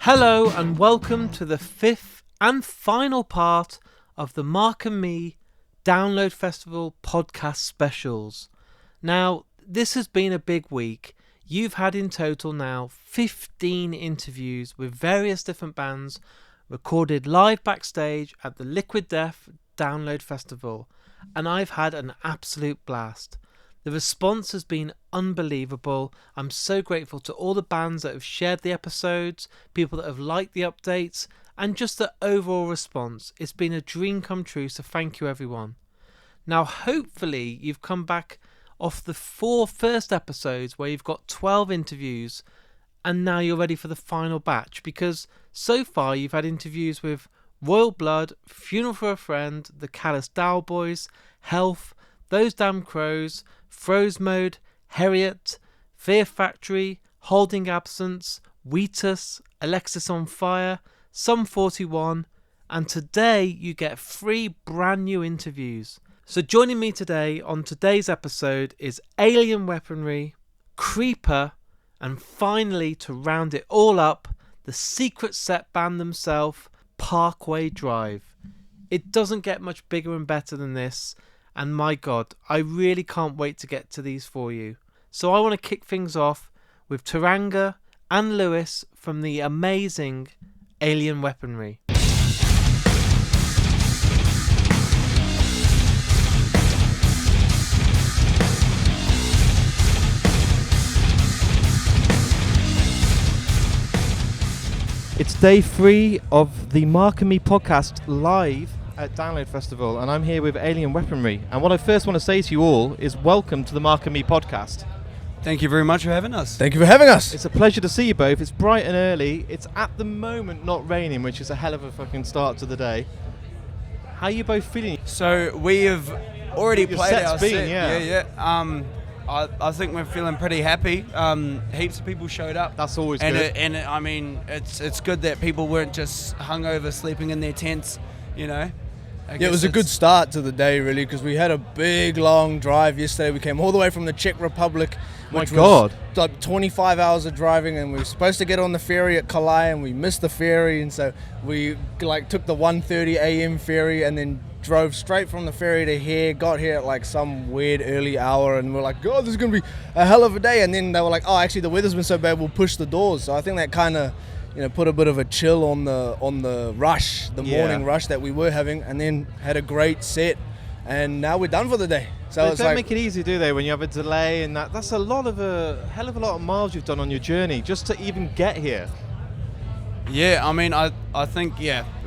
Hello and welcome to the fifth and final part of the Mark and Me Download Festival podcast specials. Now, this has been a big week. You've had in total now 15 interviews with various different bands recorded live backstage at the Liquid Death Download Festival, and I've had an absolute blast. The response has been unbelievable. I'm so grateful to all the bands that have shared the episodes, people that have liked the updates, and just the overall response. It's been a dream come true, so thank you everyone. Now hopefully you've come back off the 4 first episodes where you've got 12 interviews, and now you're ready for the final batch, because so far you've had interviews with Royal Blood, Funeral for a Friend, the Callous Dow Boys, Health, Those Damn Crows, Froze Mode, Harriet, Fear Factory, Holding Absence, Wheatus, Alexis on Fire, Sum 41, and today you get 3 brand new interviews. So joining me today on today's episode is Alien Weaponry, Creeper, and finally, to round it all up, the secret set band themselves, Parkway Drive. It doesn't get much bigger and better than this. And my God, I really can't wait to get to these for you. So I want to kick things off with Taranga and Lewis from the amazing Alien Weaponry. It's day 3 of the Mark and Me podcast live at Download Festival, and I'm here with Alien Weaponry. And what I first want to say to you all is welcome to the Mark and Me podcast. Thank you very much for having us. Thank you for having us. It's a pleasure to see you both. It's bright and early. It's at the moment not raining, which is a hell of a fucking start to the day. How are you both feeling? So we have already Your played set's our been, set. yeah. I think we're feeling pretty happy. Heaps of people showed up. That's always good. I mean, it's good that people weren't just hungover sleeping in their tents, you know. Yeah, it was a good start to the day, really, because we had a big, long drive yesterday. We came all the way from the Czech Republic, which was like 25 hours of driving, and we were supposed to get on the ferry at Calais, and we missed the ferry, and so we took the 1:30 a.m. ferry and then drove straight from the ferry to here, got here at like some weird early hour, and we're like, God, this is going to be a hell of a day. And then they were like, oh, actually, the weather's been so bad, we'll push the doors. So I think that kind of, put a bit of a chill on the rush, the morning rush that we were having, and then had a great set, and now we're done for the day. So they don't make it easy, do they, when you have a delay, and that's a hell of a lot of miles you've done on your journey just to even get here. Yeah, I mean, I think,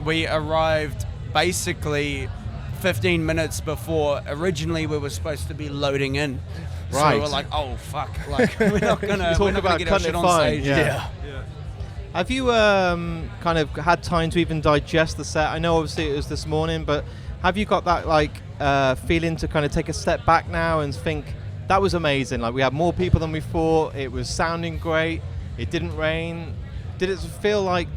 we arrived basically 15 minutes before originally we were supposed to be loading in. Right. So we're like, oh, fuck, like, we're not going to get our shit on fine. stage. Yeah. Have you kind of had time to even digest the set? I know obviously it was this morning, but have you got that feeling to kind of take a step back now and think that was amazing? Like, we had more people than we thought. It was sounding great. It didn't rain. Did it feel like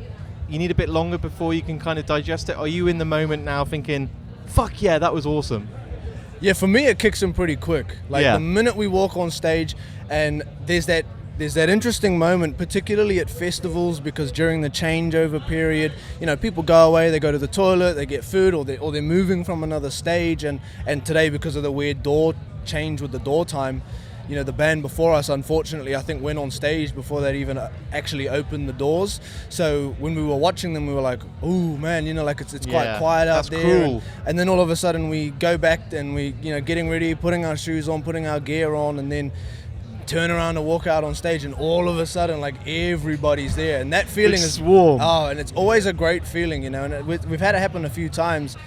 you need a bit longer before you can kind of digest it? Are you in the moment now thinking, fuck yeah, that was awesome? Yeah, for me it kicks in pretty quick. The minute we walk on stage, and there's that interesting moment, particularly at festivals, because during the changeover period, people go away, they go to the toilet, they get food, or they're moving from another stage, and today, because of the weird door change with the door time, the band before us, unfortunately, I think went on stage before they'd even actually opened the doors. So when we were watching them, we were like, "Ooh, man, it's quite quiet out there." Cool. And then all of a sudden, we go back and we, getting ready, putting our shoes on, putting our gear on, and then turn around and walk out on stage, and all of a sudden, everybody's there, and that feeling is warm. Oh, and it's always a great feeling, and we've had it happen a few times,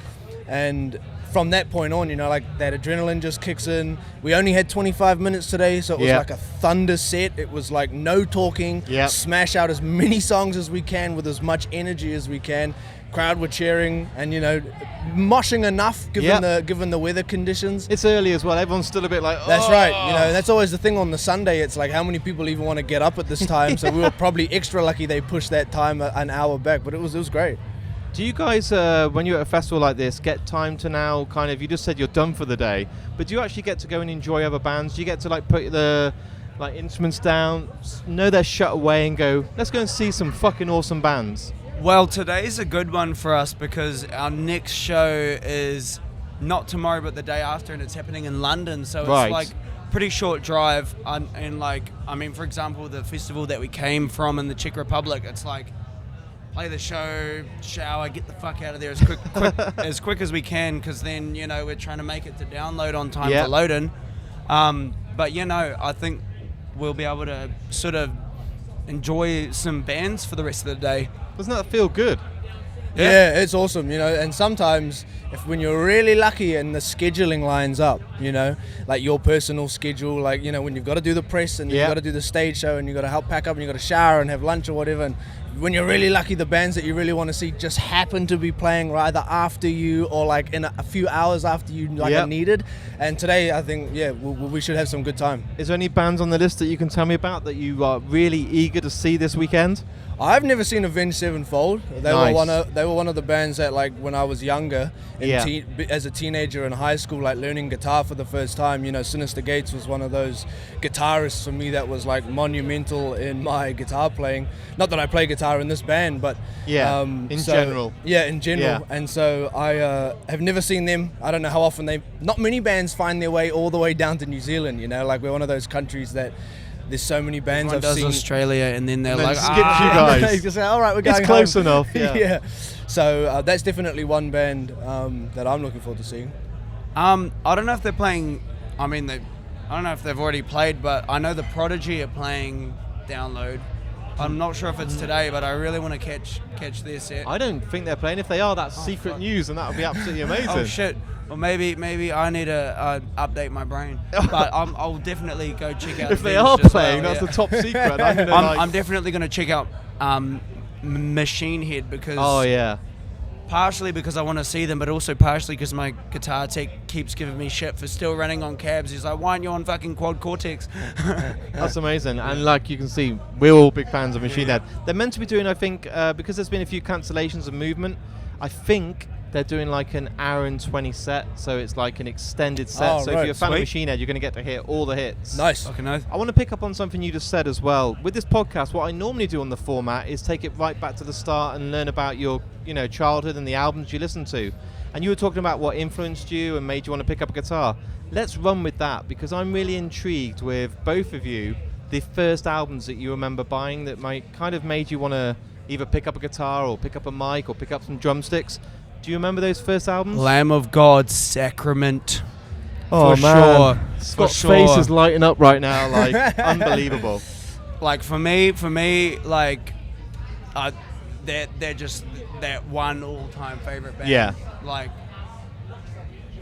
and from that point on, that adrenaline just kicks in. We only had 25 minutes today, so it was like a thunder set. It was like no talking, smash out as many songs as we can with as much energy as we can. Crowd were cheering, and moshing enough given the weather conditions. It's early as well. Everyone's still a bit like, oh. That's right. That's always the thing on the Sunday. It's like, how many people even want to get up at this time? So we were probably extra lucky they pushed that time an hour back, but it was great. Do you guys, when you're at a festival like this, get time to now kind of, you just said you're done for the day, but do you actually get to go and enjoy other bands? Do you get to put the like instruments down, know they're shut away and go, let's go and see some fucking awesome bands? Well, today's a good one for us because our next show is not tomorrow but the day after, and it's happening in London, so Right. it's like pretty short drive. And like, I mean, for example, the festival that we came from in the Czech Republic, it's like play the show, shower, get the fuck out of there as quick as we can, because then, you know, we're trying to make it to download on time for load-in. But, you know, I think we'll be able to sort of enjoy some bands for the rest of the day. Doesn't that feel good? Yeah, it's awesome, you know, and sometimes when you're really lucky and the scheduling lines up, you know, like your personal schedule, like, you know, when you've got to do the press and you've got to do the stage show and you've got to help pack up and you've got to shower and have lunch or whatever, and when you're really lucky, the bands that you really want to see just happen to be playing either after you or like in a few hours after you are needed. And today, I think, we should have some good time. Is there any bands on the list that you can tell me about that you are really eager to see this weekend? I've never seen Avenged Sevenfold. They were one of the bands that, like, when I was younger, as a teenager in high school, like learning guitar for the first time, you know, Sinister Gates was one of those guitarists for me that was like monumental in my guitar playing. Not that I play guitar in this band, but in general. Yeah, in general. Yeah. And so I have never seen them. I don't know how often not many bands find their way all the way down to New Zealand. You know, like we're one of those countries that. There's so many bands Everyone I've seen. Australia, and then they're like, skip you guys. They just say, all right, we're going It's close home. enough. Yeah. So that's definitely one band that I'm looking forward to seeing. I don't know if they're playing. I mean, I don't know if they've already played, but I know the Prodigy are playing Download. I'm not sure if it's today, but I really want to catch their set. I don't think they're playing. If they are, that's secret news, and that would be absolutely amazing. Oh shit! Well, maybe I need to update my brain, but I'll definitely go check out. If they are playing, that's the top secret. I'm definitely going to check out Machine Head because. Oh yeah. Partially because I want to see them, but also partially because my guitar tech keeps giving me shit for still running on cabs. He's like, why aren't you on fucking Quad Cortex? That's amazing. And like you can see, we're all big fans of Machine Head. They're meant to be doing, I think, because there's been a few cancellations of movement, I think they're doing like an hour and 20 set, so it's like an extended set. So if you're a fan of Machine Head, you're going to get to hear all the hits. Nice. Okay, nice. I want to pick up on something you just said as well. With this podcast, what I normally do on the format is take it right back to the start and learn about your, childhood and the albums you listen to. And you were talking about what influenced you and made you want to pick up a guitar. Let's run with that, because I'm really intrigued with both of you, the first albums that you remember buying that might kind of made you want to either pick up a guitar or pick up a mic or pick up some drumsticks. Do you remember those first albums? Lamb of God, Sacrament. Oh, for man. sure. Scott's face is lighting up right now, like, unbelievable. Like, for me, like, they're just that one all-time favorite band. Yeah. Like,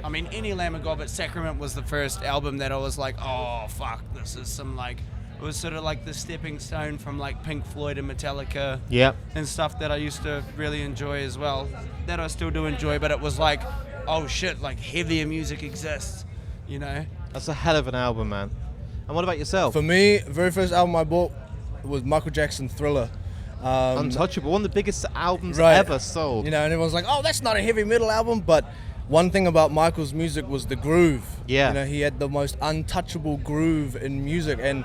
I mean, any Lamb of God, but Sacrament was the first album that I was like, oh, fuck, this is some, like, it was sort of like the stepping stone from, like, Pink Floyd and Metallica. Yep. And stuff that I used to really enjoy as well. That I still do enjoy, but it was like, oh, shit, like, heavier music exists, That's a hell of an album, man. And what about yourself? For me, the very first album I bought was Michael Jackson Thriller. Untouchable, one of the biggest albums ever sold. And everyone's like, oh, that's not a heavy metal album, but one thing about Michael's music was the groove. Yeah. He had the most untouchable groove in music, and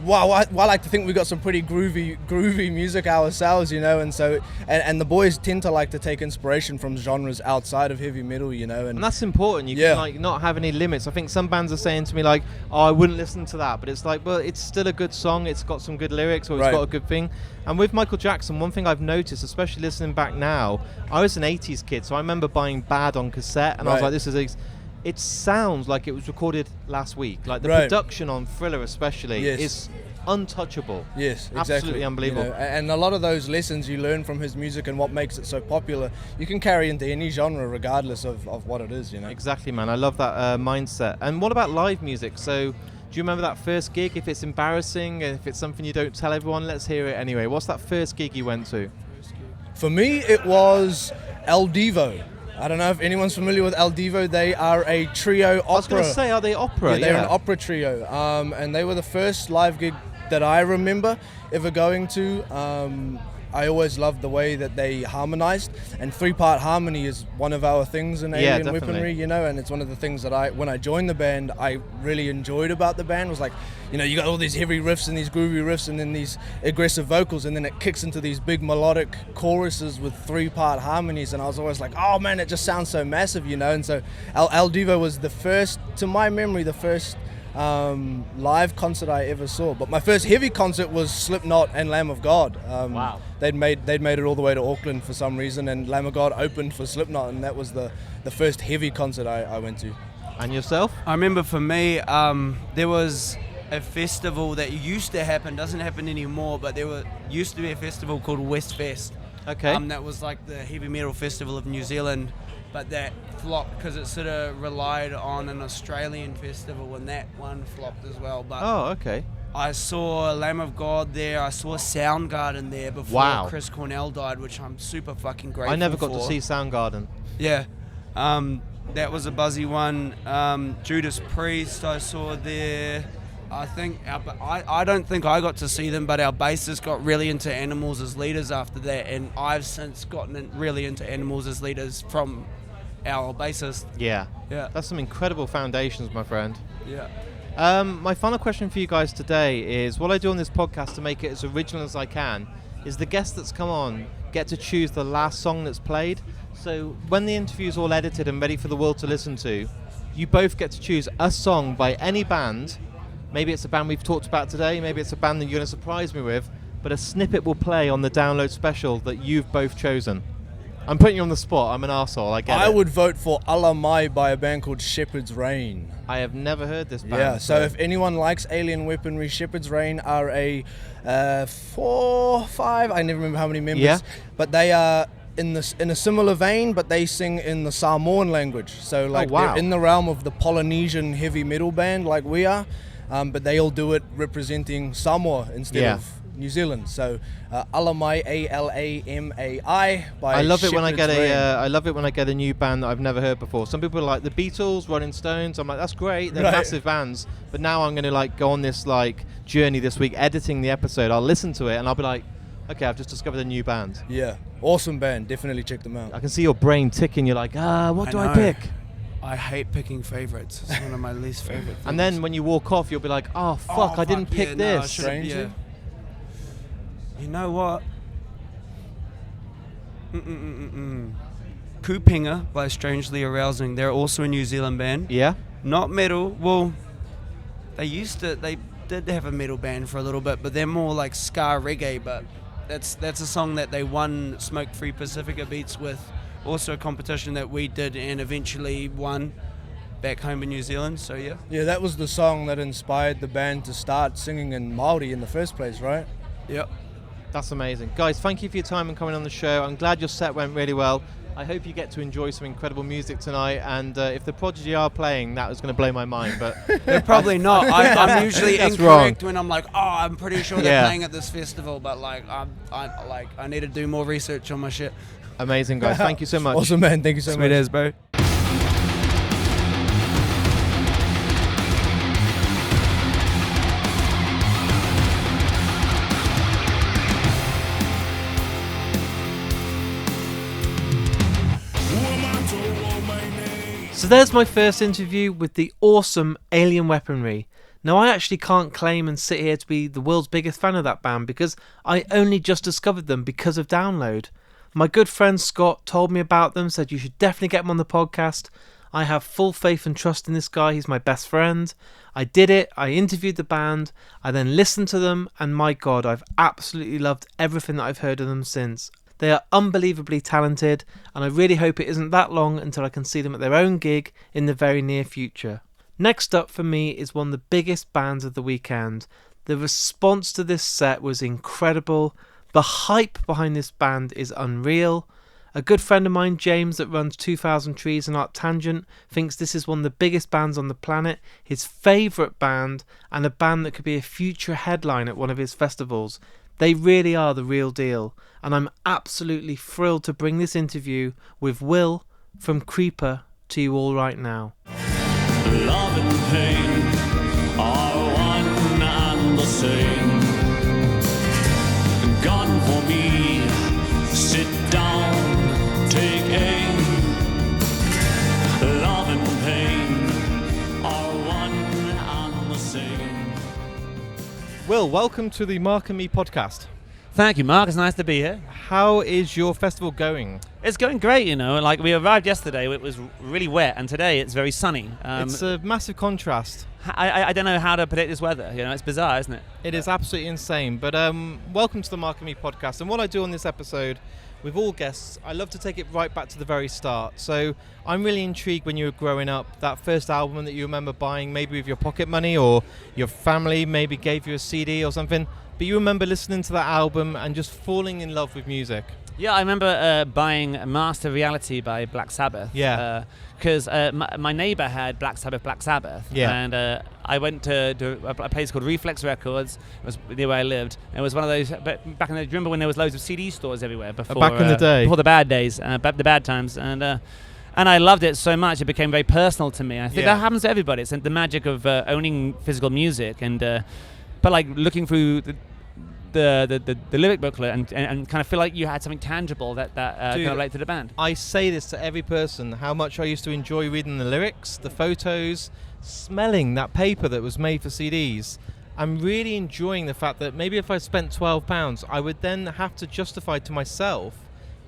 wow, I like to think we got some pretty groovy music ourselves, and so and the boys tend to like to take inspiration from genres outside of heavy metal, and that's important. You can like not have any limits. I think some bands are saying to me like, oh, I wouldn't listen to that, but it's like, well, it's still a good song, it's got some good lyrics, or it's got a good thing. And with Michael Jackson, one thing I've noticed, especially listening back now, I was an 80s kid, so I remember buying Bad on cassette, and I was like, it sounds like it was recorded last week. Like the production on Thriller especially is untouchable. Yes, exactly. Absolutely unbelievable. And a lot of those lessons you learn from his music and what makes it so popular, you can carry into any genre regardless of what it is, Exactly, man. I love that mindset. And what about live music? So do you remember that first gig? If it's embarrassing, and if it's something you don't tell everyone, let's hear it anyway. What's that first gig you went to? For me, it was El Divo. I don't know if anyone's familiar with El Divo. They are a trio opera. I was going to say, are they opera? Yeah, they're an opera trio. And they were the first live gig that I remember ever going to. I always loved the way that they harmonized, and 3-part harmony is one of our things in Alien Weaponry, you know, and it's one of the things that when I joined the band, I really enjoyed about the band was like, you know, you got all these heavy riffs and these groovy riffs and then these aggressive vocals, and then it kicks into these big melodic choruses with 3-part harmonies, and I was always like, oh man, it just sounds so massive, you know. And so El Divo was the first, to my memory, the first live concert I ever saw. But my first heavy concert was Slipknot and Lamb of God. Wow. They'd made it all the way to Auckland for some reason, and Lamb of God opened for Slipknot, and that was the first heavy concert I went to. And yourself? I remember for me, there was a festival that used to happen, doesn't happen anymore, but there used to be a festival called Westfest. Okay. That was like the heavy metal festival of New Zealand, but that flopped because it sort of relied on an Australian festival, and that one flopped as well. But Okay. I saw Lamb of God there. I saw Soundgarden there before Chris Cornell died, which I'm super fucking grateful for. I never got to see Soundgarden. Yeah. That was a buzzy one. Judas Priest I saw there. I think I don't think I got to see them, but our bassist got really into Animals as Leaders after that, and I've since gotten really into Animals as Leaders from our bassist. Yeah. Yeah. That's some incredible foundations, my friend. Yeah. My final question for you guys today is, what I do on this podcast to make it as original as I can is the guests that's come on get to choose the last song that's played. So when the interview's all edited and ready for the world to listen to, you both get to choose a song by any band. Maybe it's a band we've talked about today, maybe it's a band that you're going to surprise me with, but a snippet will play on the download special that you've both chosen. I'm putting you on the spot, I'm an arsehole, I get it. I would vote for Allah Mai by a band called Shepherd's Reign. I have never heard this band. Yeah, so if anyone likes Alien Weaponry, Shepherd's Reign are a 4, 5, I never remember how many members, but they are in a similar vein, but they sing in the Samoan language. So like they're in the realm of the Polynesian heavy metal band like we are, but they all do it representing Samoa instead of New Zealand. So Alamai, Alamai by I love it when I Shepherd's get Reign. I love it when I get a new band that I've never heard before. Some people are like the Beatles, Rolling Stones. I'm like, that's great, they're massive bands. But now I'm going to like go on this like journey this week, editing the episode. I'll listen to it and I'll be like, okay, I've just discovered a new band. Yeah, awesome band. Definitely check them out. I can see your brain ticking. You're like, what do I pick? I hate picking favorites. It's one of my least favorite things. And then when you walk off, you'll be like, oh fuck, I didn't pick this. Stranger? You know what? Kupinga by Strangely Arousing. They're also a New Zealand band. Yeah. Not metal. Well, they did have a metal band for a little bit, but they're more like ska reggae. But that's a song that they won Smoke Free Pacifica Beats with. Also a competition that we did and eventually won back home in New Zealand. So yeah. Yeah, that was the song that inspired the band to start singing in Māori in the first place, right? Yep. That's amazing. Guys, thank you for your time and coming on the show. I'm glad your set went really well. I hope you get to enjoy some incredible music tonight, and if the Prodigy are playing, that was going to blow my mind, but they're probably not. I'm usually incorrect when I'm like, I'm pretty sure they're playing at this festival, but like I need to do more research on my shit. Amazing, guys. Thank you so much. Awesome, man. Thank you so much. Sweet as, bro. So there's my first interview with the awesome Alien Weaponry. Now I actually can't claim and sit here to be the world's biggest fan of that band because I only just discovered them because of Download. My good friend Scott told me about them, said you should definitely get him on the podcast. I have full faith and trust in this guy, he's my best friend. I did it, I interviewed the band, I then listened to them, and my god, I've absolutely loved everything that I've heard of them since. They are unbelievably talented, and I really hope it isn't that long until I can see them at their own gig in the very near future. Next up for me is one of the biggest bands of the weekend. The response to this set was incredible. The hype behind this band is unreal. A good friend of mine, James, that runs 2000 Trees and Art Tangent, thinks this is one of the biggest bands on the planet, his favourite band, and a band that could be a future headline at one of his festivals. They really are the real deal, and I'm absolutely thrilled to bring this interview with Will from Creeper to you all right now. Love and pain are one and the same. Gone for me it down, take aim. Love and pain are one and the same. Will, welcome to the Mark and Me podcast. Thank you, Mark. It's nice to be here. How is your festival going? It's going great, you know. Like, we arrived yesterday, it was really wet, and today it's very sunny. It's a massive contrast. I don't know how to predict this weather. You know, it's bizarre, isn't it? It is absolutely insane. But welcome to the Mark and Me podcast. And what I do on this episode with all guests, I love to take it right back to the very start. So I'm really intrigued when you were growing up, that first album that you remember buying, maybe with your pocket money, or your family maybe gave you a CD or something. But you remember listening to that album and just falling in love with music. Yeah, I remember buying Master Reality by Black Sabbath. Yeah. Because my neighbor had Black Sabbath. Yeah. And I went to a place called Reflex Records. It was near where I lived. It was one of those, but back in the, do you remember when there was loads of CD stores everywhere before? Back in the day. Before the bad days, the bad times. And I loved it so much, it became very personal to me. I think that happens to everybody. It's the magic of owning physical music. And but like looking through the lyric booklet and kind of feel like you had something tangible that kind of related to the band. I say this to every person, how much I used to enjoy reading the lyrics, the photos, smelling that paper that was made for CDs. I'm really enjoying the fact that maybe if I spent £12, I would then have to justify to myself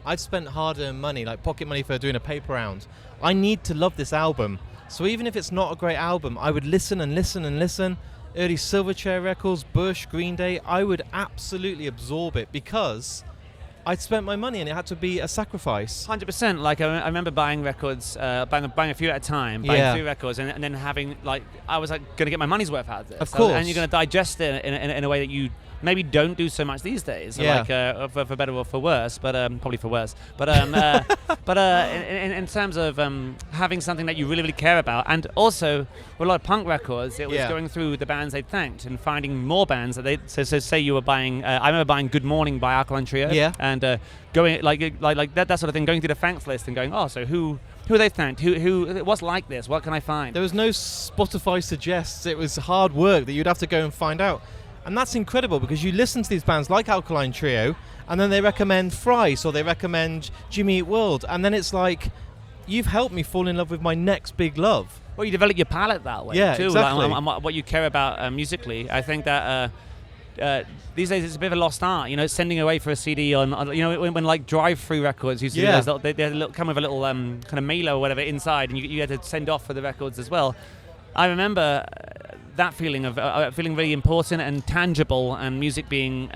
I'd spent hard-earned money, like pocket money for doing a paper round. I need to love this album. So even if it's not a great album, I would listen and listen and listen. Early Silverchair records, Bush, Green Day, I would absolutely absorb it because I'd spent my money and it had to be a sacrifice. 100%. Like I remember buying records, buying a few at a time, buying 3 records, and then having like I was like going to get my money's worth out of this. Of course. And you're going to digest it in a way that you maybe don't do so much these days. Yeah. Like for better or for worse, but probably for worse. But in terms of having something that you really, really care about, and also with a lot of punk records, it was going through the bands they thanked and finding more bands that they. So say you were buying. I remember buying Good Morning by Alkaline Trio. Yeah. And going like that sort of thing, going through the thanks list and going, oh, so who are they thanked? Who what's like this? What can I find? There was no Spotify suggests. It was hard work that you'd have to go and find out. And that's incredible because you listen to these bands like Alkaline Trio and then they recommend Thrice or they recommend Jimmy Eat World, and then it's like, you've helped me fall in love with my next big love. Well, you develop your palette that way too, exactly. and what you care about musically. I think that these days it's a bit of a lost art. You know, sending away for a CD on you know, when like drive-through records used to do those, they come with a little kind of mailer or whatever inside, and you had to send off for the records as well. I remember that feeling of feeling really important and tangible, and music being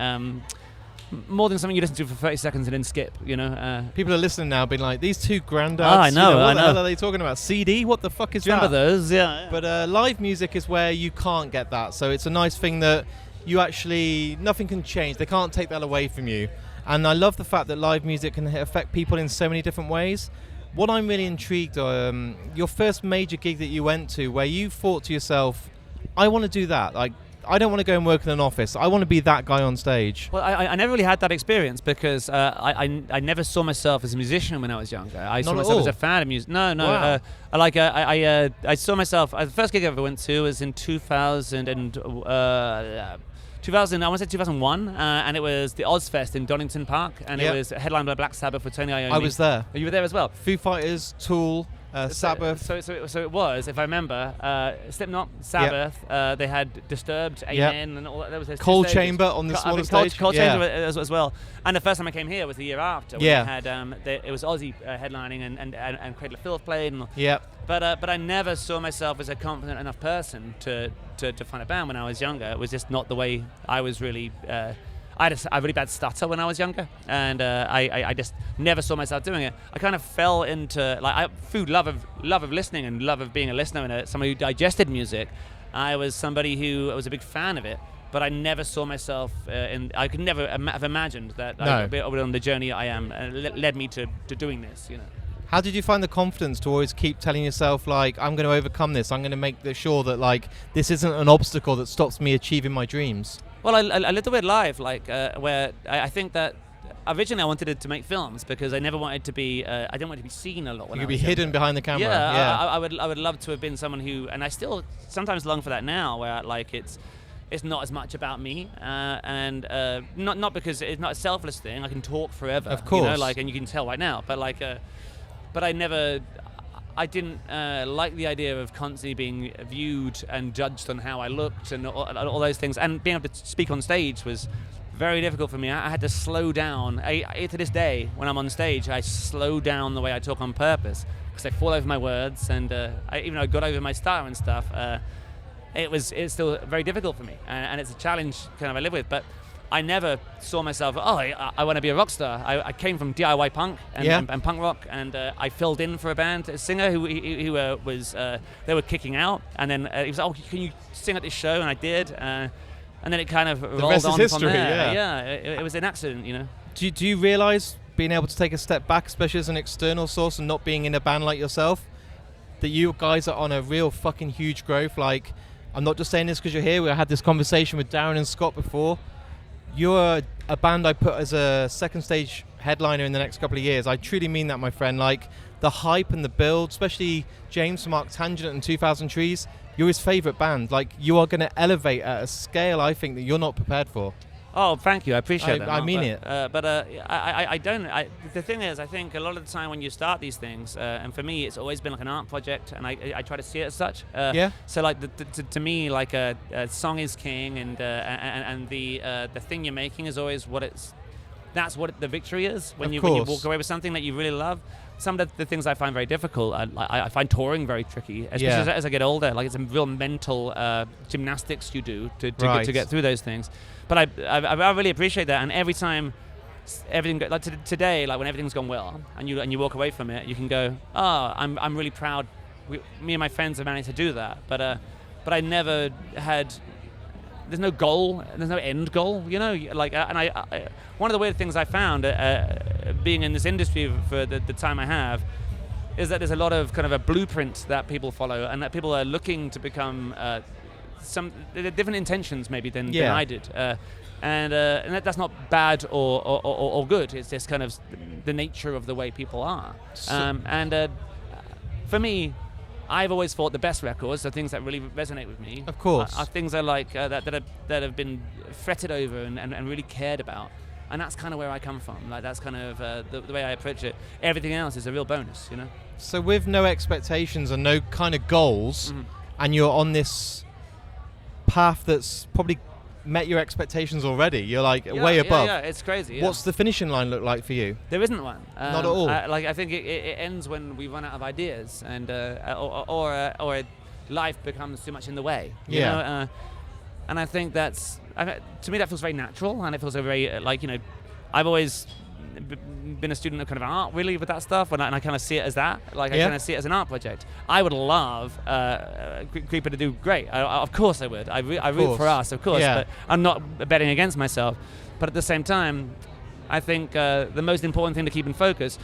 more than something you listen to for 30 seconds and then skip, you know. People are listening now being like, these two granddads, I know. What the hell are they talking about? CD? What the fuck is that? Remember those? Yeah. But live music is where you can't get that. So it's a nice thing that you actually, nothing can change. They can't take that away from you. And I love the fact that live music can affect people in so many different ways. What I'm really intrigued, your first major gig that you went to where you thought to yourself, I want to do that. Like, I don't want to go and work in an office. I want to be that guy on stage. Well, I never really had that experience because I never saw myself as a musician when I was younger. I saw myself as a fan of music. No. Wow. I saw myself. The first gig I ever went to was in 2001, and it was the Ozfest in Donington Park, and it was headlined by Black Sabbath with Tony Iommi. I was there. You were there as well. Foo Fighters, Tool, Sabbath. So it was, if I remember, Slipknot, Sabbath. They had Disturbed, Amen, and all that. There was Cold Chamber on the smaller stage. Cold Chamber as well. And the first time I came here was the year after. When they had it was Ozzy headlining and Cradle of Filth played. And, But I never saw myself as a confident enough person to find a band when I was younger. It was just not the way I was really. I had a really bad stutter when I was younger, and I just never saw myself doing it. I kind of fell into through love of listening and love of being a listener and somebody who digested music. I was somebody who was a big fan of it, but I never saw myself I could never have imagined that I would be on the journey I am, and it led me to doing this. You know. How did you find the confidence to always keep telling yourself, like, I'm going to overcome this, I'm going to make sure that, like, this isn't an obstacle that stops me achieving my dreams? Well, I lived a weird life, like, where I think that originally I wanted to make films because I never wanted to be, I didn't want to be seen a lot when I was be hidden younger. behind the camera. Yeah. I would love to have been someone who, and I still sometimes long for that now, where, like, it's, it's not as much about me, and not because it's not a selfless thing. I can talk forever, of course, and you can tell right now. But but I didn't like the idea of constantly being viewed and judged on how I looked and all those things. And being able to speak on stage was very difficult for me. I had to slow down. To this day, when I'm on stage, I slow down the way I talk on purpose because I fall over my words, and even though I got over my stutter and stuff. It's still very difficult for me, and it's a challenge kind of I live with. But I never saw myself, I want to be a rock star. I came from DIY punk and punk rock, and I filled in for a band, a singer who was they were kicking out, and then he was like, can you sing at this show? And I did, and then it kind of rolled on history, from there. yeah. It was an accident, you know. Do you realise, being able to take a step back, especially as an external source and not being in a band like yourself, that you guys are on a real fucking huge growth? Like, I'm not just saying this because you're here. We had this conversation with Darren and Scott before. You're a band I put as a second stage headliner in the next couple of years. I truly mean that, my friend. Like, the hype and the build, especially James from Arctangent and 2000 Trees, you're his favourite band. Like, you are going to elevate at a scale, I think, that you're not prepared for. Oh, thank you. I appreciate that. I mean it. But I don't. The thing is, I think a lot of the time when you start these things, and for me, it's always been like an art project, and I try to see it as such. So like to me, like a song is king, and the thing you're making is always what it's. That's what the victory is when you walk away with something that you really love. Some of the things I find very difficult, I find touring very tricky, especially as I get older. Like, it's a real mental gymnastics you do to get through those things. But I really appreciate that, and every time everything like today, like when everything's gone well, and you walk away from it, you can go, I'm really proud. Me and my friends have managed to do that, but I never had. There's no goal. There's no end goal, you know. Like, and I one of the weird things I found, being in this industry for the time I have, is that there's a lot of kind of a blueprint that people follow, and that people are looking to become different intentions maybe than I did, and that's not bad or good. It's just kind of the nature of the way people are. For me, I've always thought the best records are things that really resonate with me. Of course, are things that have been fretted over and really cared about, and that's kind of where I come from. Like, that's kind of the way I approach it. Everything else is a real bonus, you know. So with no expectations and no kind of goals, and you're on this path that's probably met your expectations already. You're like way above. Yeah, it's crazy. Yeah. What's the finishing line look like for you? There isn't one. Not at all. I think it ends when we run out of ideas, and or life becomes too much in the way. You know? And I think to me that feels very natural, and it feels very I've always been a student of kind of art, really, with that stuff, and I kind of see it as that. Like, I kind of see it as an art project. I would love Creeper to do great. Of course I would. I root for us, of course, but I'm not betting against myself. But at the same time, I think the most important thing to keep in focus,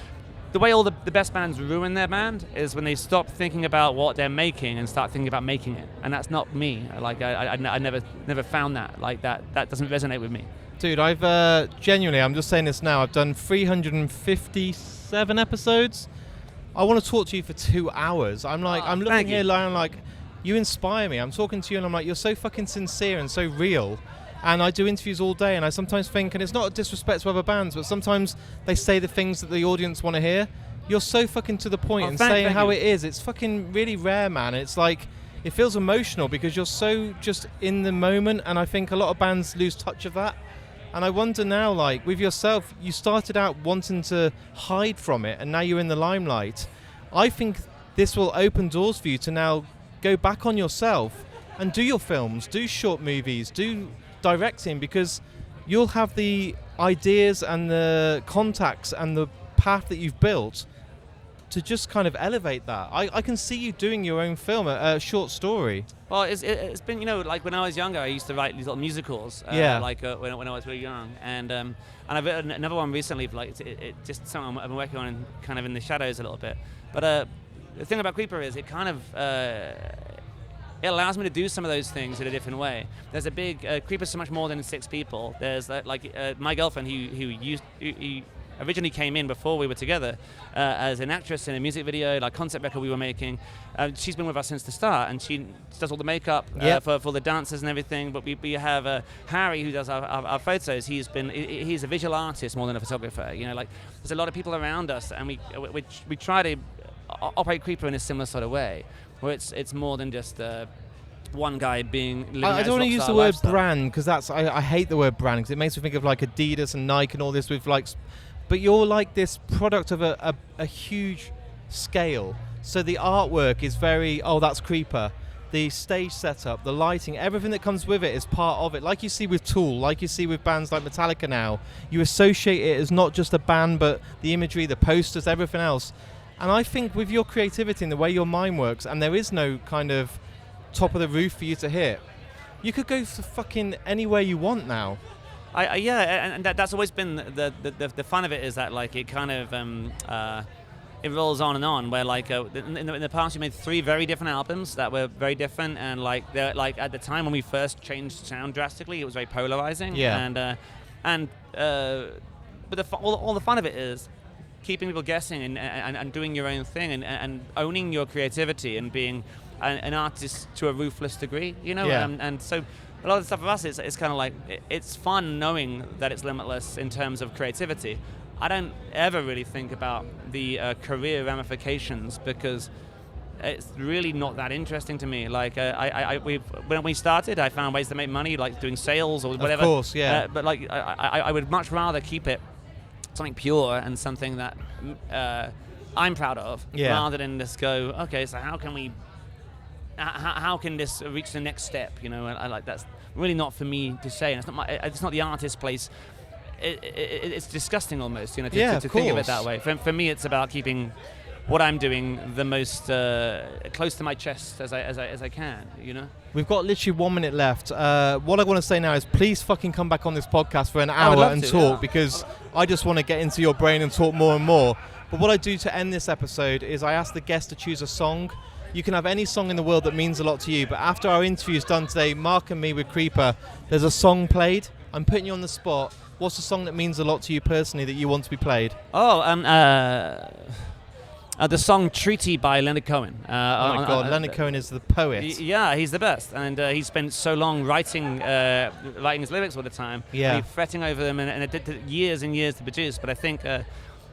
the way all the best bands ruin their band, is when they stop thinking about what they're making and start thinking about making it. And that's not me. Like, I never found that. Like, that doesn't resonate with me. Dude, I've genuinely, I'm just saying this now, I've done 357 episodes. I want to talk to you for 2 hours. I'm like, I'm looking here, I'm like, you inspire me. I'm talking to you and I'm like, you're so fucking sincere and so real. And I do interviews all day, and I sometimes think, and it's not a disrespect to other bands, but sometimes they say the things that the audience want to hear. You're so fucking to the point and saying how it is. It's fucking really rare, man. It's like, it feels emotional because you're so just in the moment, and I think a lot of bands lose touch of that. And I wonder now, like, with yourself, you started out wanting to hide from it, and now you're in the limelight. I think this will open doors for you to now go back on yourself and do your films, do short movies, do directing, because you'll have the ideas and the contacts and the path that you've built to just kind of elevate that. I can see you doing your own film, a short story. Well, it's been, like when I was younger, I used to write these little musicals. When I was really young, and I've written another one recently. Like, it just something I've been working on, kind of in the shadows a little bit. But the thing about Creeper is it kind of it allows me to do some of those things in a different way. There's a big Creeper's so much more than 6 people. There's my girlfriend who originally came in before we were together as an actress in a music video, like concept record we were making. She's been with us since the start, and she does all the makeup for the dancers and everything. But we have Harry, who does our photos. He's a visual artist more than a photographer. You know, like there's a lot of people around us, and we try to operate Creeper in a similar sort of way, where it's more than just one guy living. I don't want to use the word brand, because I hate the word brand, because it makes me think of like Adidas and Nike and all this with like, but you're like this product of a huge scale. So the artwork is very, that's Creeper. The stage setup, the lighting, everything that comes with it is part of it. Like you see with Tool, like you see with bands like Metallica now, you associate it as not just a band, but the imagery, the posters, everything else. And I think with your creativity and the way your mind works, and there is no kind of top of the roof for you to hit, you could go to fucking anywhere you want now. And that's always been the fun of it, is that like it kind of it rolls on and on. Where like in the past we made 3 very different albums that were very different, and like at the time when we first changed sound drastically, it was very polarizing. Yeah. But all the fun of it is keeping people guessing and doing your own thing and owning your creativity and being an artist to a ruthless degree, you know. Yeah. And so a lot of the stuff for us it's kind of like it's fun knowing that it's limitless in terms of creativity. I don't ever really think about the career ramifications, because it's really not that interesting to me. Like when we started, I found ways to make money, like doing sales or whatever. Of course, yeah. But like I would much rather keep it something pure and something that I'm proud of, rather than just go, okay, so how can this reach the next step? You know, and that's really not for me to say, and it's not the artist's place. It's disgusting almost, you know, to think of it that way. For me, it's about keeping what I'm doing the most close to my chest as I can, you know. We've got literally 1 minute left. What I want to say now is please fucking come back on this podcast for an hour and talk, because I just want to get into your brain and talk more and more. But what I do to end this episode is I ask the guest to choose a song. You can have any song in the world that means a lot to you, but after our interview's done today, Mark and me with Creeper, there's a song played. I'm putting you on the spot. What's a song that means a lot to you personally that you want to be played? The song Treaty by Leonard Cohen. Oh my God, Leonard Cohen is the poet. Yeah, he's the best. And he spent so long writing his lyrics all the time. Yeah. Fretting over them, and it took years and years to produce. But I think the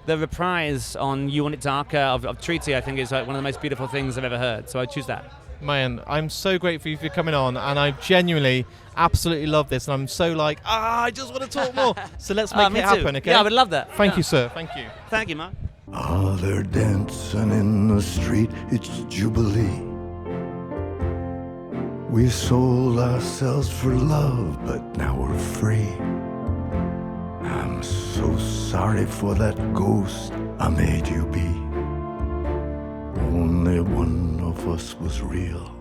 reprise on You Want It Darker of Treaty, I think, is like one of the most beautiful things I've ever heard. So I choose that. Man, I'm so grateful for you for coming on, and I genuinely absolutely love this, and I'm so like, I just want to talk more. So let's make it happen, okay? Yeah, I would love that. Thank you, sir. Thank you. Thank you, Mark. Ah, they're dancing in the street, it's Jubilee. We sold ourselves for love, but now we're free. I'm so sorry for that ghost I made you be. Only one of us was real,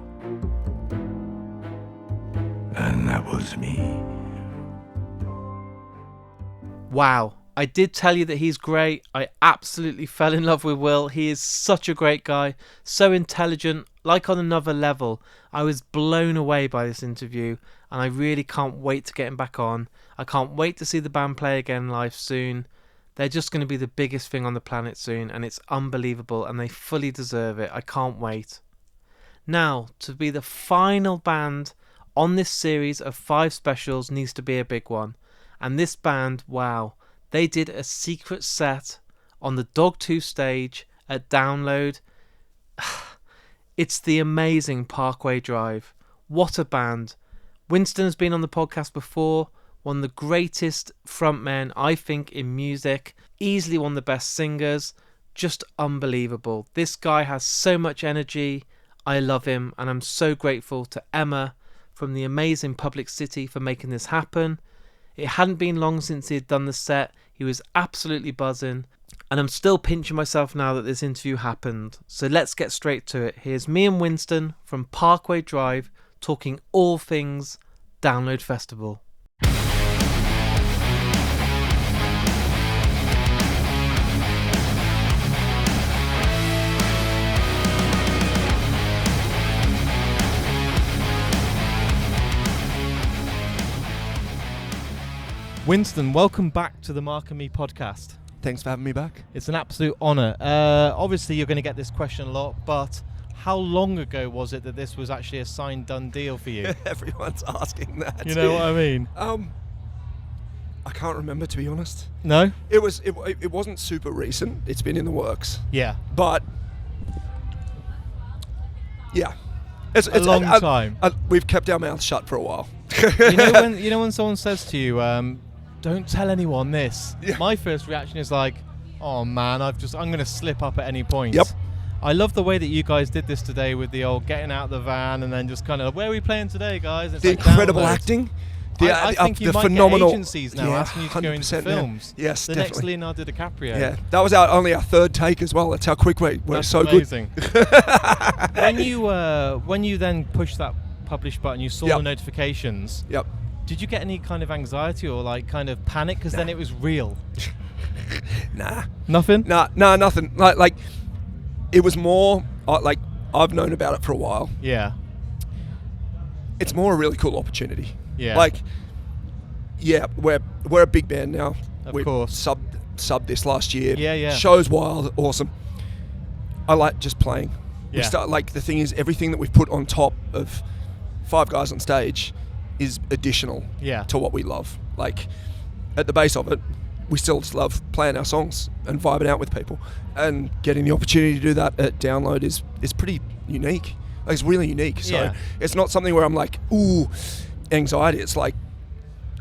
and that was me. Wow. I did tell you that he's great. I absolutely fell in love with Will. He is such a great guy, so intelligent, like on another level. I was blown away by this interview, and I really can't wait to get him back on. I can't wait to see the band play again live soon. They're just going to be the biggest thing on the planet soon, and it's unbelievable, and they fully deserve it. I can't wait. Now, to be the final band on this series of 5 specials needs to be a big one. And this band, wow, they did a secret set on the Dog 2 stage at Download. It's the amazing Parkway Drive. What a band. Winston has been on the podcast before. One of the greatest frontmen, I think, in music. Easily one of the best singers. Just unbelievable. This guy has so much energy. I love him, and I'm so grateful to Emma from the amazing Public City for making this happen. It hadn't been long since he had done the set. He was absolutely buzzing, and I'm still pinching myself now that this interview happened. So let's get straight to it. Here's me and Winston from Parkway Drive talking all things Download Festival. Winston, welcome back to the Mark and Me podcast. Thanks for having me back. It's an absolute honour. Obviously, you're going to get this question a lot, but how long ago was it that this was actually a signed, done deal for you? Everyone's asking that. You know what I mean? I can't remember, to be honest. No? It wasn't super recent. It's been in the works. Yeah. But yeah, it's a long time. We've kept our mouths shut for a while. you know when someone says to you, "Don't tell anyone this." Yeah. My first reaction is like, "Oh man, I'm going to slip up at any point." Yep. I love the way that you guys did this today with the old getting out of the van and then just kind of, where are we playing today, guys? It's the like incredible downloads. acting. I think you the might phenomenal get agencies now asking you to go into 100%, films. man. Yes, the definitely. next Leonardo DiCaprio. Yeah, that was only our third take as well. That's how quick we were. That's so amazing. good. when you then pushed that publish button, you saw Yep. the notifications. Yep. Did you get any kind of anxiety or like kind of panic? Because then it was real. Nah. Nothing? Nah, nothing. Like it was more like I've known about it for a while. Yeah. It's more a really cool opportunity. Yeah. Like, yeah, we're a big band now. Of we course. Subbed this last year. Yeah. Show's wild, awesome. I like just playing. Yeah. The thing is, everything that we've put on top of 5 guys on stage is additional to what we love. Like, at the base of it, we still just love playing our songs and vibing out with people. And getting the opportunity to do that at Download is pretty unique. Like, it's really unique. So it's not something where I'm like, ooh, anxiety. It's like,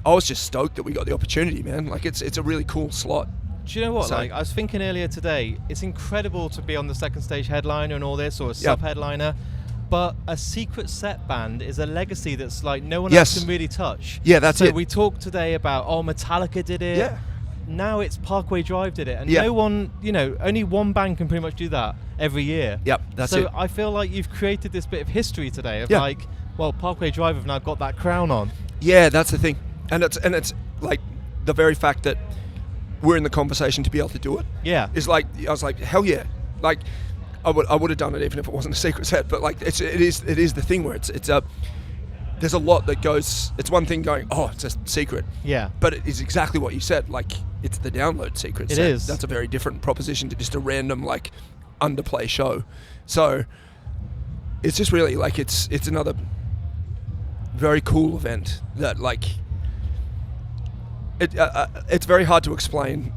I was just stoked that we got the opportunity, man. Like, it's a really cool slot. Do you know what? So, like, I was thinking earlier today, it's incredible to be on the second stage headliner and all this, or a sub-headliner, but a secret set band is a legacy that's like no one else can really touch. Yeah, that's so it. We talked today about, Metallica did it. Yeah. Now it's Parkway Drive did it, and no one, only one band can pretty much do that every year. Yep, that's so it. I feel like you've created this bit of history today of like, well, Parkway Drive have now got that crown on. Yeah, that's the thing, and it's like the very fact that we're in the conversation to be able to do it. Yeah, is like, I was like, hell yeah, like I would have done it even if it wasn't a secret set, but like it is the thing where it's a. There's a lot that goes. It's one thing going, oh, it's a secret. Yeah. But it is exactly what you said. Like, it's the Download secret. It set. is. That's a very different proposition to just a random like underplay show. So it's just really like it's another very cool event that like it's very hard to explain.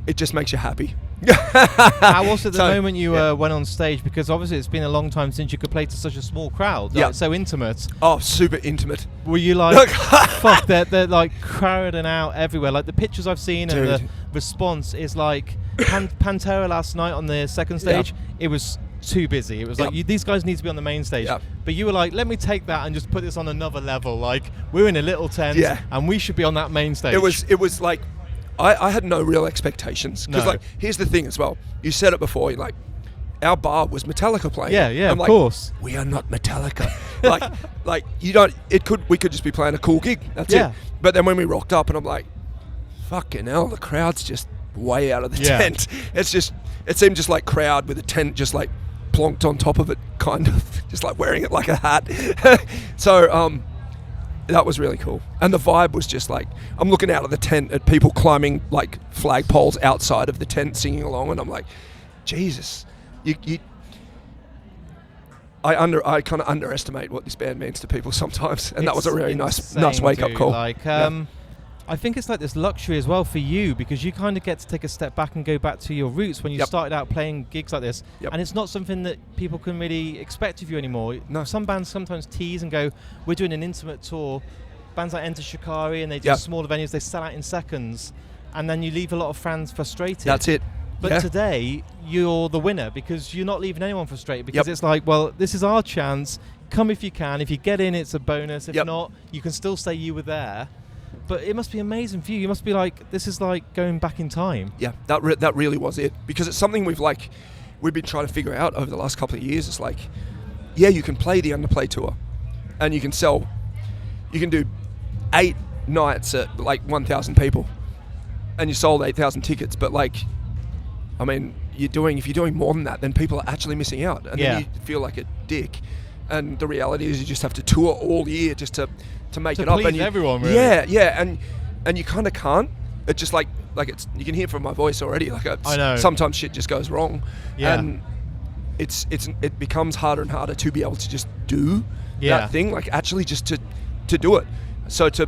It just makes you happy. How was it the moment you went on stage? Because obviously it's been a long time since you could play to such a small crowd. So intimate. Oh, super intimate. Were you like, fuck, they're like crowding out everywhere. Like the pictures I've seen and the response is like Pantera last night on the second stage. It was too busy. It was like, these guys need to be on the main stage. But you were like, let me take that and just put this on another level. Like, we're in a little tent and we should be on that main stage. It was like, I had no real expectations. Because, like, here's the thing as well. You said it before. You're like, our bar was Metallica playing. Yeah, I'm of course. We are not Metallica. like you don't. We could just be playing a cool gig. That's it. But then when we rocked up, and I'm like, fucking hell, the crowd's just way out of the tent. It seemed just like crowd with a tent just like plonked on top of it, kind of, just like wearing it like a hat. So, that was really cool. And the vibe was just like, I'm looking out of the tent at people climbing like flagpoles outside of the tent singing along, and I'm like, Jesus, I kind of underestimate what this band means to people sometimes, and that was a really nice wake-up call. Like, I think it's like this luxury as well for you, because you kind of get to take a step back and go back to your roots when you started out playing gigs like this, and it's not something that people can really expect of you anymore. No. Some bands sometimes tease and go, we're doing an intimate tour. Bands like Enter Shikari, and they do smaller venues, they sell out in seconds, and then you leave a lot of fans frustrated. That's it. But today, you're the winner, because you're not leaving anyone frustrated, because it's like, well, this is our chance. Come if you can. If you get in, it's a bonus. If not, you can still say you were there. But it must be amazing for you. You must be like, this is like going back in time. Yeah, that really was it. Because it's something we've been trying to figure out over the last couple of years. It's like, you can play the Underplay tour, and you can do 8 nights at like 1,000 people, and you sold 8,000 tickets. But like, I mean, if you're doing more than that, then people are actually missing out, and then you feel like a dick. And the reality is, you just have to tour all year just to make it up. And everyone, really. Yeah, and you kind of can't. It's just like like you can hear from my voice already. Like I know. Sometimes shit just goes wrong, Yeah. and it becomes harder and harder to be able to just do that thing. Like actually just to do it. So it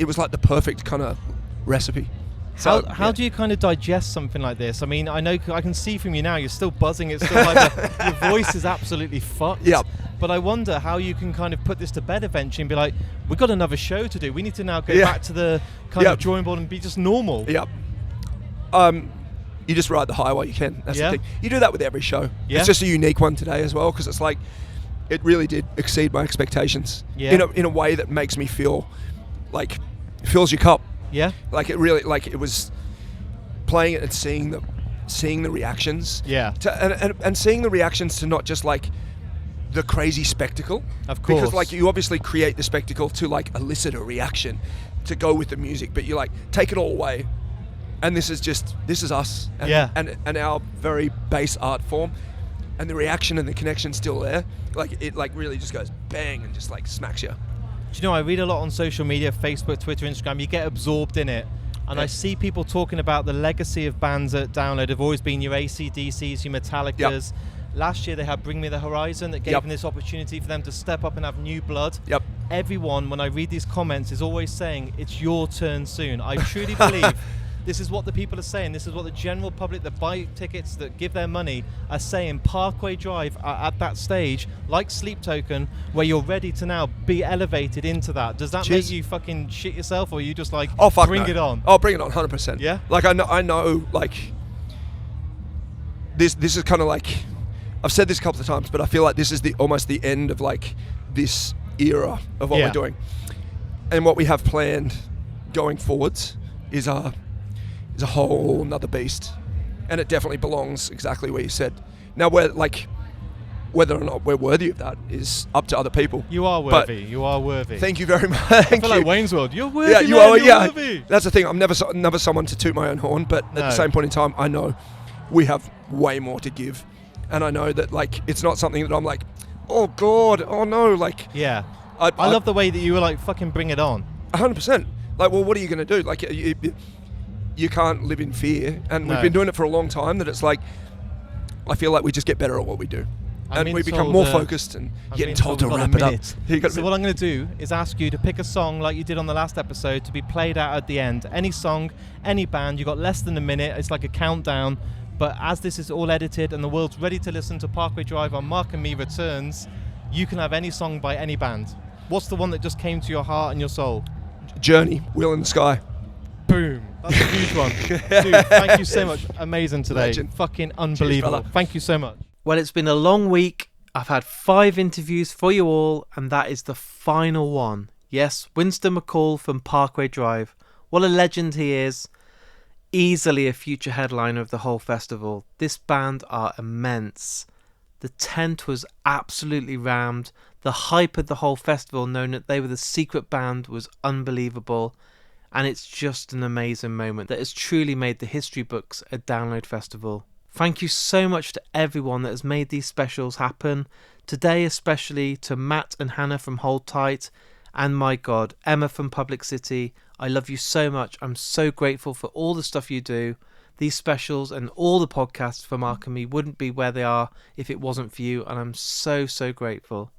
was like the perfect kind of recipe. So, how do you kind of digest something like this? I mean, I know I can see from you now, you're still buzzing. It's still like your voice is absolutely fucked. Yeah. But I wonder how you can kind of put this to bed eventually and be like, we've got another show to do. We need to now go back to the kind of drawing board and be just normal. Yep. You just ride the high while you can. That's the thing. You do that with every show. Yeah. It's just a unique one today as well, because it's like, it really did exceed my expectations. Yeah. In a way that makes me feel like it fills your cup. Yeah. Like it really, like it was playing it and seeing the reactions. Yeah. And seeing the reactions to not just like the crazy spectacle. Of course. Because like you obviously create the spectacle to like elicit a reaction to go with the music, but you like take it all away. And this is us. And our very base art form. And the reaction and the connection's still there. Like it like really just goes bang and just like smacks you. Do you know, I read a lot on social media, Facebook, Twitter, Instagram. You get absorbed in it. And I see people talking about the legacy of bands at Download have always been your AC/DCs, your Metallicas. Yep. Last year they had Bring Me the Horizon that gave them this opportunity for them to step up and have new blood. Yep. Everyone, when I read these comments, is always saying, it's your turn soon. I truly believe this is what the people are saying. This is what the general public that buy tickets, that give their money, are saying. Parkway Drive are at that stage, like Sleep Token, where you're ready to now be elevated into that. Does that make you fucking shit yourself, or are you just like, bring it on? Oh, bring it on, 100%. Yeah? Like, I know, like, this is kind of like, I've said this a couple of times, but I feel like this is almost the end of, like, this era of what we're doing. And what we have planned going forwards is a whole nother beast, and it definitely belongs exactly where you said. Now, whether or not we're worthy of that is up to other people. You are worthy. You are worthy. Thank you very much. I feel like Wayne's World. You're worthy. Yeah, you man, are. you're worthy. That's the thing. I'm never someone to toot my own horn, but at the same point in time, I know we have way more to give, and I know that like it's not something that I'm like, oh god, oh no, like. Yeah. I love the way that you were like, fucking bring it on. 100%. Like, well, what are you going to do? Like, you can't live in fear, and we've been doing it for a long time. That it's like, I feel like we just get better at what we do, and we become more focused and getting told to wrap it up. So what I'm going to do is ask you to pick a song like you did on the last episode to be played out at the end. Any song, any band. You got less than a minute. It's like a countdown. But as this is all edited and the world's ready to listen to Parkway Drive on Mark and Me Returns, you can have any song by any band. What's the one that just came to your heart and your soul? Journey, Wheel in the Sky. Boom. That's a huge one. Dude, thank you so much. Amazing today. Legend. Fucking unbelievable. Cheers, thank you so much. Well, it's been a long week. I've had 5 interviews for you all, and that is the final one. Yes, Winston McCall from Parkway Drive. What a legend he is. Easily a future headliner of the whole festival. This band are immense. The tent was absolutely rammed. The hype of the whole festival, knowing that they were the secret band, was unbelievable. And it's just an amazing moment that has truly made the history books at Download Festival. Thank you so much to everyone that has made these specials happen. Today especially to Matt and Hannah from Hold Tight, and my God, Emma from Public City. I love you so much. I'm so grateful for all the stuff you do. These specials and all the podcasts for Mark and Me wouldn't be where they are if it wasn't for you, and I'm so, so grateful.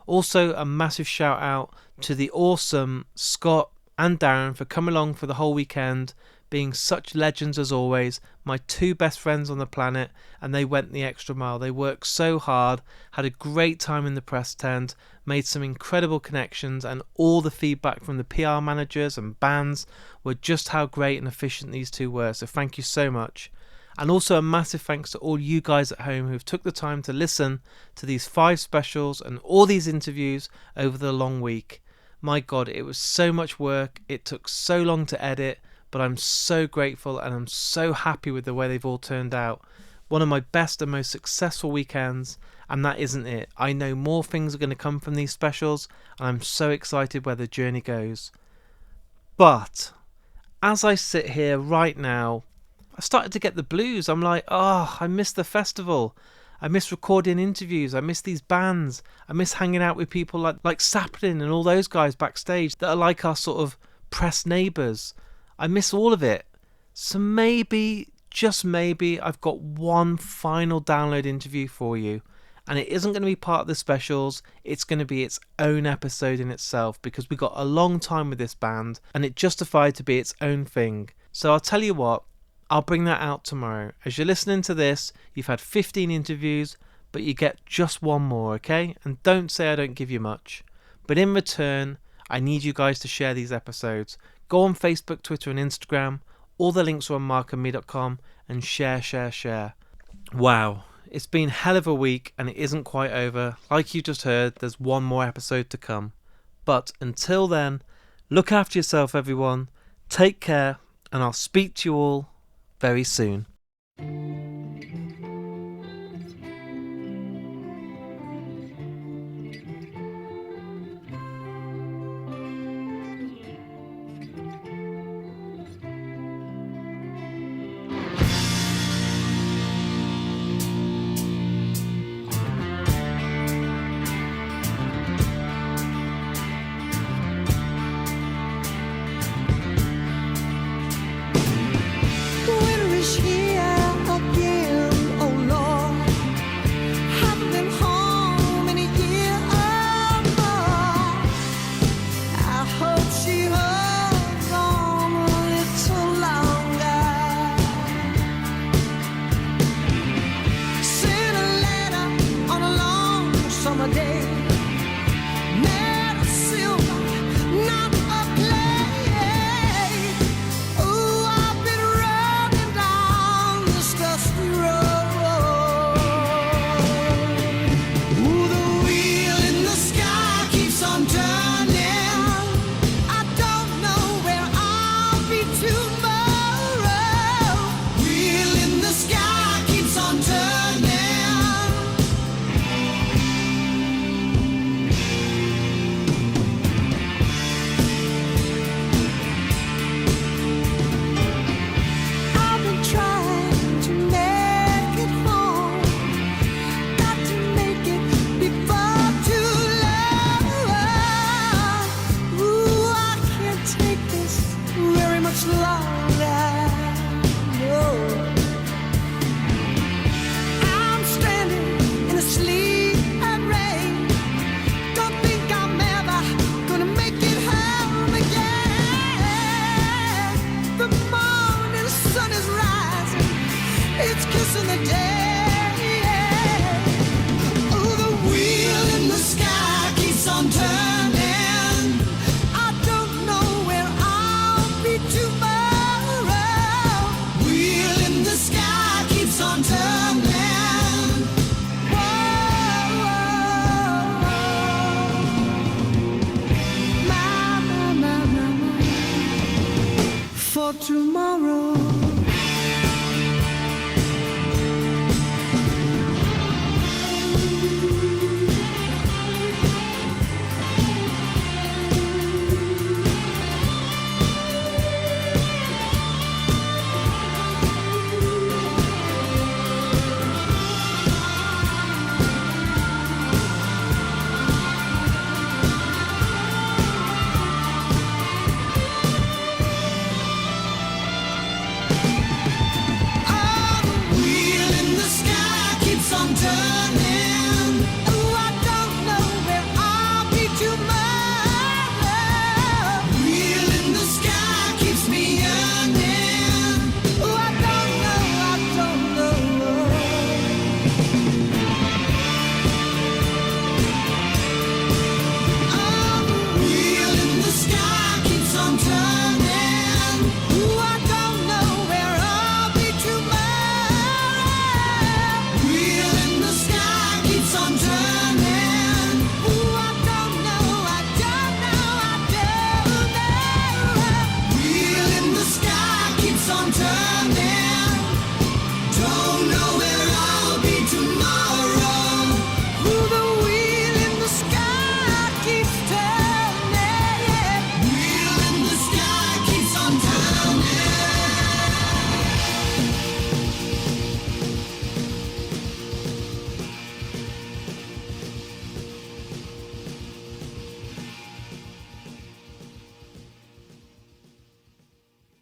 Also, a massive shout out to the awesome Scott and Darren for coming along for the whole weekend, being such legends as always, my 2 best friends on the planet, and they went the extra mile. They worked so hard, had a great time in the press tent, made some incredible connections, and all the feedback from the PR managers and bands were just how great and efficient these 2 were, so thank you so much. And also a massive thanks to all you guys at home who've took the time to listen to these 5 specials and all these interviews over the long week. My God, it was so much work, it took so long to edit, but I'm so grateful and I'm so happy with the way they've all turned out. One of my best and most successful weekends, and that isn't it. I know more things are going to come from these specials, and I'm so excited where the journey goes. But as I sit here right now, I started to get the blues. I'm like, I miss the festival. I miss recording interviews. I miss these bands. I miss hanging out with people like Saplin and all those guys backstage that are like our sort of press neighbours. I miss all of it. So maybe, just maybe, I've got one final download interview for you. And it isn't going to be part of the specials. It's going to be its own episode in itself because we got a long time with this band and it justified to be its own thing. So I'll tell you what, I'll bring that out tomorrow. As you're listening to this, you've had 15 interviews, but you get just one more, okay? And don't say I don't give you much. But in return, I need you guys to share these episodes. Go on Facebook, Twitter and Instagram. All the links are on markandme.com and share. Wow. It's been hell of a week and it isn't quite over. Like you just heard, there's one more episode to come. But until then, look after yourself, everyone. Take care, and I'll speak to you all very soon. Tomorrow